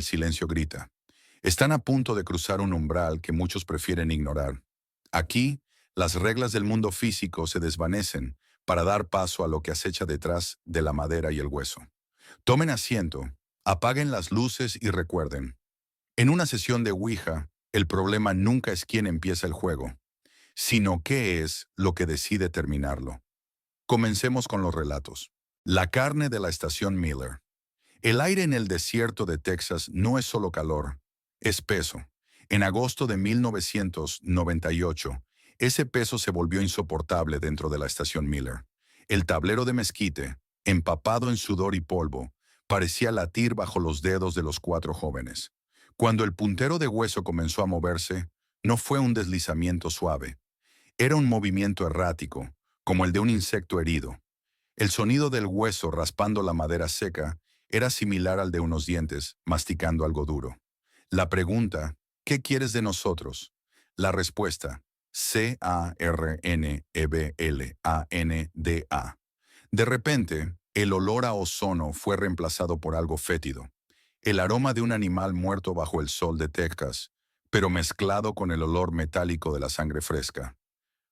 El silencio grita. Están a punto de cruzar un umbral que muchos prefieren ignorar. Aquí, las reglas del mundo físico se desvanecen para dar paso a lo que acecha detrás de la madera y el hueso. Tomen asiento, apaguen las luces y recuerden. En una sesión de Ouija, el problema nunca es quién empieza el juego, sino qué es lo que decide terminarlo. Comencemos con los relatos. La carne de la estación Miller. El aire en el desierto de Texas no es solo calor, es peso. En agosto de 1998, ese peso se volvió insoportable dentro de la estación Miller. El tablero de mezquite, empapado en sudor y polvo, parecía latir bajo los dedos de los cuatro jóvenes. Cuando el puntero de hueso comenzó a moverse, no fue un deslizamiento suave. Era un movimiento errático, como el de un insecto herido. El sonido del hueso raspando la madera seca era similar al de unos dientes masticando algo duro. La pregunta, ¿qué quieres de nosotros? La respuesta, Carneblanda. De repente, el olor a ozono fue reemplazado por algo fétido. El aroma de un animal muerto bajo el sol de Texas, pero mezclado con el olor metálico de la sangre fresca.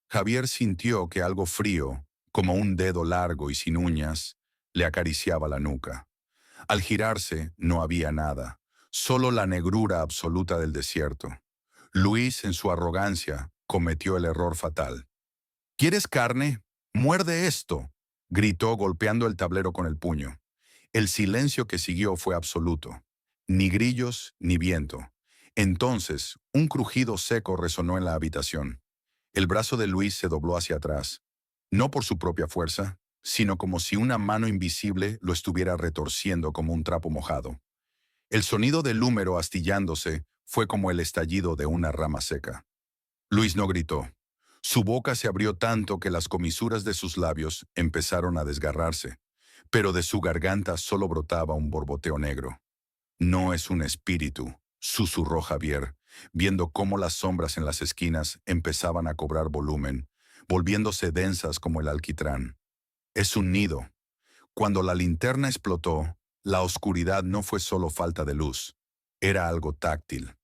Javier sintió que algo frío, como un dedo largo y sin uñas, le acariciaba la nuca. Al girarse, no había nada, solo la negrura absoluta del desierto. Luis, en su arrogancia, cometió el error fatal. ¿Quieres carne? ¡Muerde esto!, gritó golpeando el tablero con el puño. El silencio que siguió fue absoluto. Ni grillos, ni viento. Entonces, un crujido seco resonó en la habitación. El brazo de Luis se dobló hacia atrás, no por su propia fuerza, sino como si una mano invisible lo estuviera retorciendo como un trapo mojado. El sonido del húmero astillándose fue como el estallido de una rama seca. Luis no gritó. Su boca se abrió tanto que las comisuras de sus labios empezaron a desgarrarse, pero de su garganta solo brotaba un borboteo negro. No es un espíritu, susurró Javier, viendo cómo las sombras en las esquinas empezaban a cobrar volumen, volviéndose densas como el alquitrán. Es un nido. Cuando la linterna explotó, la oscuridad no fue solo falta de luz, era algo táctil.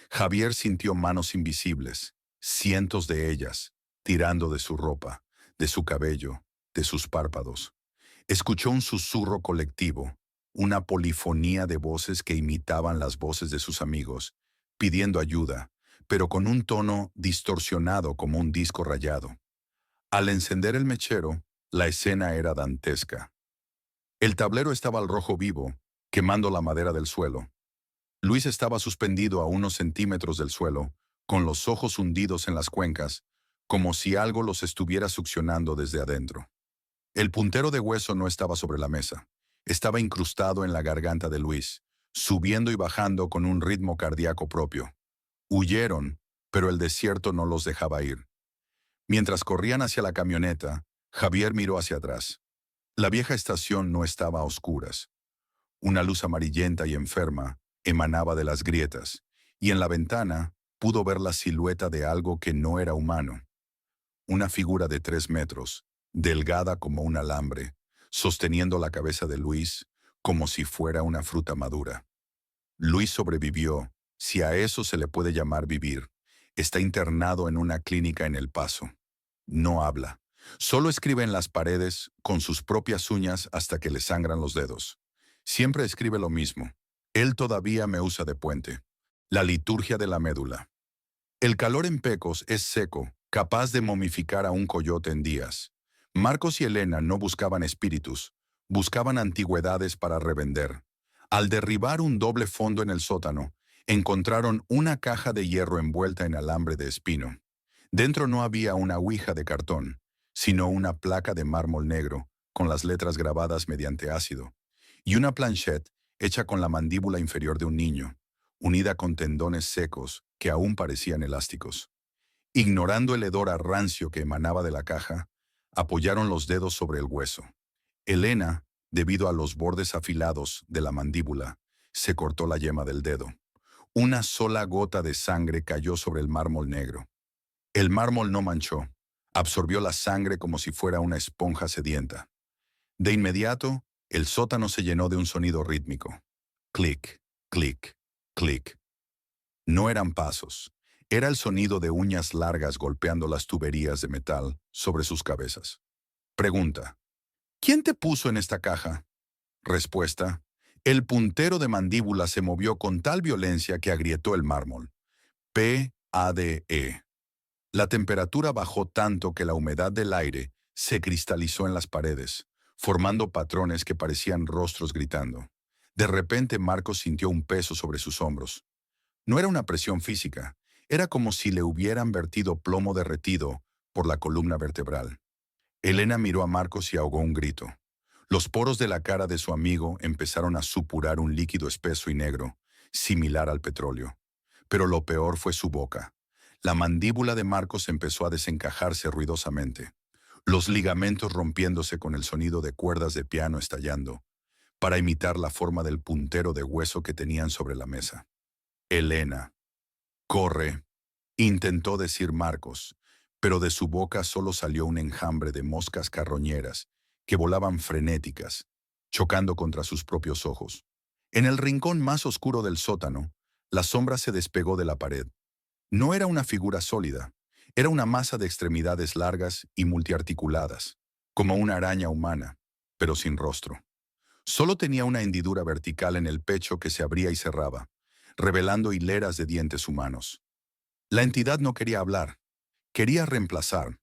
Javier sintió manos invisibles, cientos de ellas, tirando de su ropa, de su cabello, de sus párpados. Escuchó un susurro colectivo, una polifonía de voces que imitaban las voces de sus amigos, pidiendo ayuda, pero con un tono distorsionado como un disco rayado. Al encender el mechero, la escena era dantesca. El tablero estaba al rojo vivo, quemando la madera del suelo. Luis estaba suspendido a unos centímetros del suelo, con los ojos hundidos en las cuencas, como si algo los estuviera succionando desde adentro. El puntero de hueso no estaba sobre la mesa. Estaba incrustado en la garganta de Luis, subiendo y bajando con un ritmo cardíaco propio. Huyeron, pero el desierto no los dejaba ir. Mientras corrían hacia la camioneta, Javier miró hacia atrás. La vieja estación no estaba a oscuras. Una luz amarillenta y enferma emanaba de las grietas, y en la ventana pudo ver la silueta de algo que no era humano. Una figura de 3 metros, delgada como un alambre, sosteniendo la cabeza de Luis como si fuera una fruta madura. Luis sobrevivió, si a eso se le puede llamar vivir. Está internado en una clínica en El Paso. No habla. Solo escribe en las paredes con sus propias uñas hasta que le sangran los dedos. Siempre escribe lo mismo. Él todavía me usa de puente. La liturgia de la médula. El calor en Pecos es seco, capaz de momificar a un coyote en días. Marcos y Elena no buscaban espíritus, buscaban antigüedades para revender. Al derribar un doble fondo en el sótano, encontraron una caja de hierro envuelta en alambre de espino. Dentro no había una ouija de cartón, sino una placa de mármol negro, con las letras grabadas mediante ácido, y una planchette hecha con la mandíbula inferior de un niño, unida con tendones secos que aún parecían elásticos. Ignorando el hedor a rancio que emanaba de la caja, apoyaron los dedos sobre el hueso. Elena, debido a los bordes afilados de la mandíbula, se cortó la yema del dedo. Una sola gota de sangre cayó sobre el mármol negro. El mármol no manchó, absorbió la sangre como si fuera una esponja sedienta. De inmediato, el sótano se llenó de un sonido rítmico. Clic, clic, clic. No eran pasos. Era el sonido de uñas largas golpeando las tuberías de metal sobre sus cabezas. Pregunta. ¿Quién te puso en esta caja? Respuesta. El puntero de mandíbula se movió con tal violencia que agrietó el mármol. PADE. La temperatura bajó tanto que la humedad del aire se cristalizó en las paredes, formando patrones que parecían rostros gritando. De repente Marcos sintió un peso sobre sus hombros. No era una presión física, era como si le hubieran vertido plomo derretido por la columna vertebral. Elena miró a Marcos y ahogó un grito. Los poros de la cara de su amigo empezaron a supurar un líquido espeso y negro, similar al petróleo. Pero lo peor fue su boca. La mandíbula de Marcos empezó a desencajarse ruidosamente, los ligamentos rompiéndose con el sonido de cuerdas de piano estallando, para imitar la forma del puntero de hueso que tenían sobre la mesa. Elena. Corre, intentó decir Marcos, pero de su boca solo salió un enjambre de moscas carroñeras que volaban frenéticas, chocando contra sus propios ojos. En el rincón más oscuro del sótano, la sombra se despegó de la pared. No era una figura sólida, era una masa de extremidades largas y multiarticuladas, como una araña humana, pero sin rostro. Solo tenía una hendidura vertical en el pecho que se abría y cerraba, revelando hileras de dientes humanos. La entidad no quería hablar, quería reemplazar.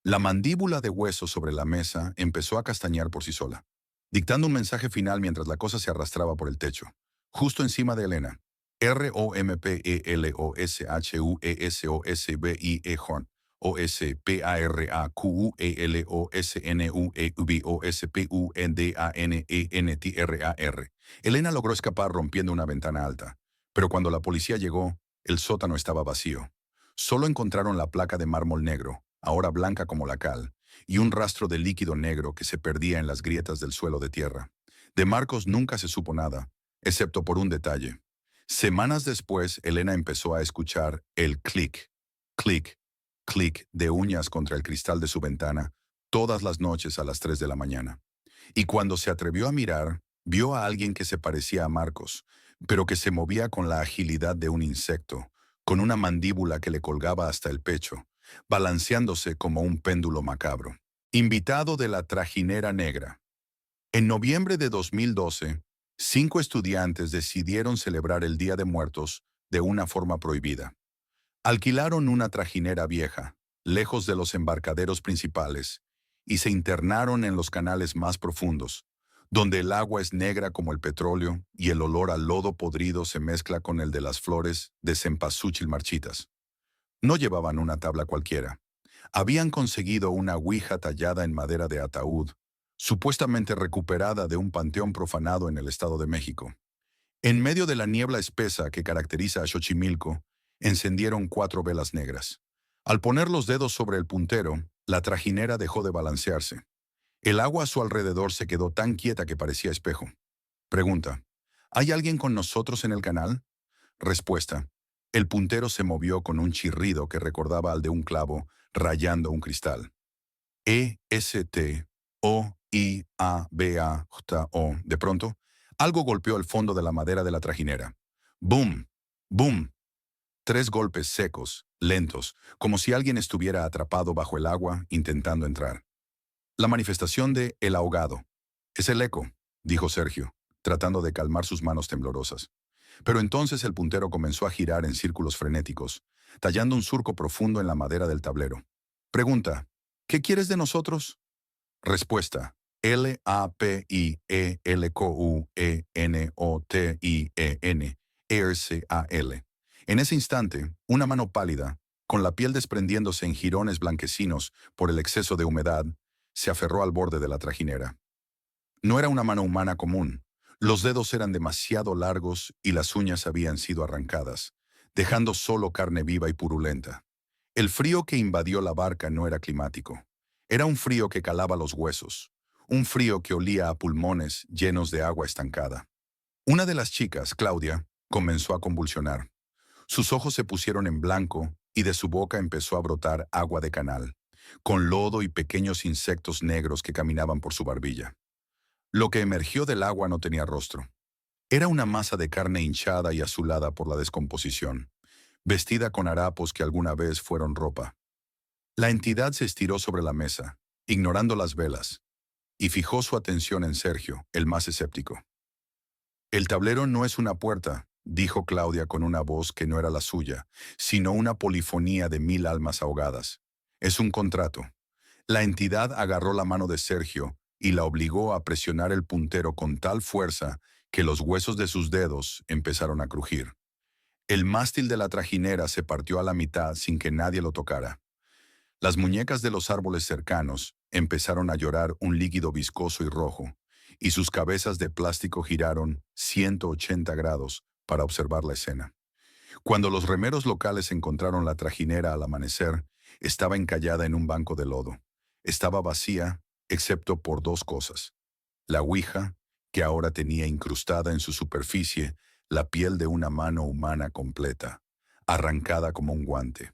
La mandíbula de hueso sobre la mesa empezó a castañear por sí sola, dictando un mensaje final mientras la cosa se arrastraba por el techo, justo encima de Elena. ROMPELOSHUESOSBIE Horn. OSPARAQUELOSNUEUBOSPUNDANENTRAR. Elena logró escapar rompiendo una ventana alta, pero cuando la policía llegó, el sótano estaba vacío. Solo encontraron la placa de mármol negro, ahora blanca como la cal, y un rastro de líquido negro que se perdía en las grietas del suelo de tierra. De Marcos nunca se supo nada, excepto por un detalle. Semanas después, Elena empezó a escuchar el clic, clic, clic de uñas contra el cristal de su ventana todas las noches a las 3 de la mañana. Y cuando se atrevió a mirar, vio a alguien que se parecía a Marcos, pero que se movía con la agilidad de un insecto, con una mandíbula que le colgaba hasta el pecho, balanceándose como un péndulo macabro. Invitado de la trajinera negra. En noviembre de 2012, 5 estudiantes decidieron celebrar el Día de Muertos de una forma prohibida. Alquilaron una trajinera vieja, lejos de los embarcaderos principales, y se internaron en los canales más profundos, donde el agua es negra como el petróleo y el olor a lodo podrido se mezcla con el de las flores de cempasúchil marchitas. No llevaban una tabla cualquiera. Habían conseguido una ouija tallada en madera de ataúd, supuestamente recuperada de un panteón profanado en el Estado de México. En medio de la niebla espesa que caracteriza a Xochimilco, encendieron 4 velas negras. Al poner los dedos sobre el puntero, la trajinera dejó de balancearse. El agua a su alrededor se quedó tan quieta que parecía espejo. Pregunta. ¿Hay alguien con nosotros en el canal? Respuesta. El puntero se movió con un chirrido que recordaba al de un clavo rayando un cristal. ESTOIABAJO. De pronto, algo golpeó el fondo de la madera de la trajinera. ¡Bum! ¡Bum! 3 golpes secos, lentos, como si alguien estuviera atrapado bajo el agua intentando entrar. La manifestación de El ahogado. Es el eco, dijo Sergio, tratando de calmar sus manos temblorosas. Pero entonces el puntero comenzó a girar en círculos frenéticos, tallando un surco profundo en la madera del tablero. Pregunta. ¿Qué quieres de nosotros? Respuesta. LAPIELQUENOTIEN ERCAL. En ese instante, una mano pálida, con la piel desprendiéndose en jirones blanquecinos por el exceso de humedad, se aferró al borde de la trajinera. No era una mano humana común. Los dedos eran demasiado largos y las uñas habían sido arrancadas, dejando solo carne viva y purulenta. El frío que invadió la barca no era climático. Era un frío que calaba los huesos, un frío que olía a pulmones llenos de agua estancada. Una de las chicas, Claudia, comenzó a convulsionar. Sus ojos se pusieron en blanco y de su boca empezó a brotar agua de canal, con lodo y pequeños insectos negros que caminaban por su barbilla. Lo que emergió del agua no tenía rostro. Era una masa de carne hinchada y azulada por la descomposición, vestida con harapos que alguna vez fueron ropa. La entidad se estiró sobre la mesa, ignorando las velas, y fijó su atención en Sergio, el más escéptico. «El tablero no es una puerta», dijo Claudia con una voz que no era la suya, sino una polifonía de 1000 almas ahogadas. «Es un contrato». La entidad agarró la mano de Sergio y la obligó a presionar el puntero con tal fuerza que los huesos de sus dedos empezaron a crujir. El mástil de la trajinera se partió a la mitad sin que nadie lo tocara. Las muñecas de los árboles cercanos empezaron a llorar un líquido viscoso y rojo, y sus cabezas de plástico giraron 180 grados para observar la escena. Cuando los remeros locales encontraron la trajinera al amanecer, estaba encallada en un banco de lodo. Estaba vacía, excepto por dos cosas: la ouija, que ahora tenía incrustada en su superficie la piel de una mano humana completa, arrancada como un guante.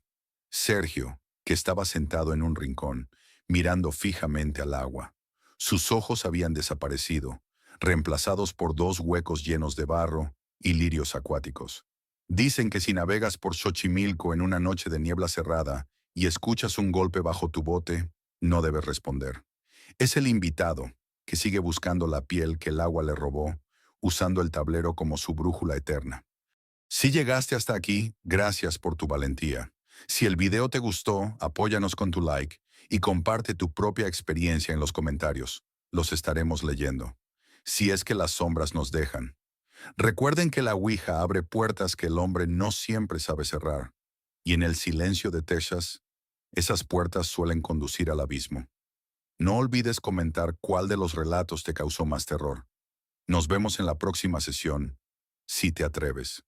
Sergio, que estaba sentado en un rincón, mirando fijamente al agua. Sus ojos habían desaparecido, reemplazados por dos huecos llenos de barro y lirios acuáticos. Dicen que si navegas por Xochimilco en una noche de niebla cerrada y escuchas un golpe bajo tu bote, no debes responder. Es el invitado, que sigue buscando la piel que el agua le robó, usando el tablero como su brújula eterna. Si llegaste hasta aquí, gracias por tu valentía. Si el video te gustó, apóyanos con tu like y comparte tu propia experiencia en los comentarios. Los estaremos leyendo. Si es que las sombras nos dejan. Recuerden que la ouija abre puertas que el hombre no siempre sabe cerrar. Y en el silencio de Texas, esas puertas suelen conducir al abismo. No olvides comentar cuál de los relatos te causó más terror. Nos vemos en la próxima sesión, si te atreves.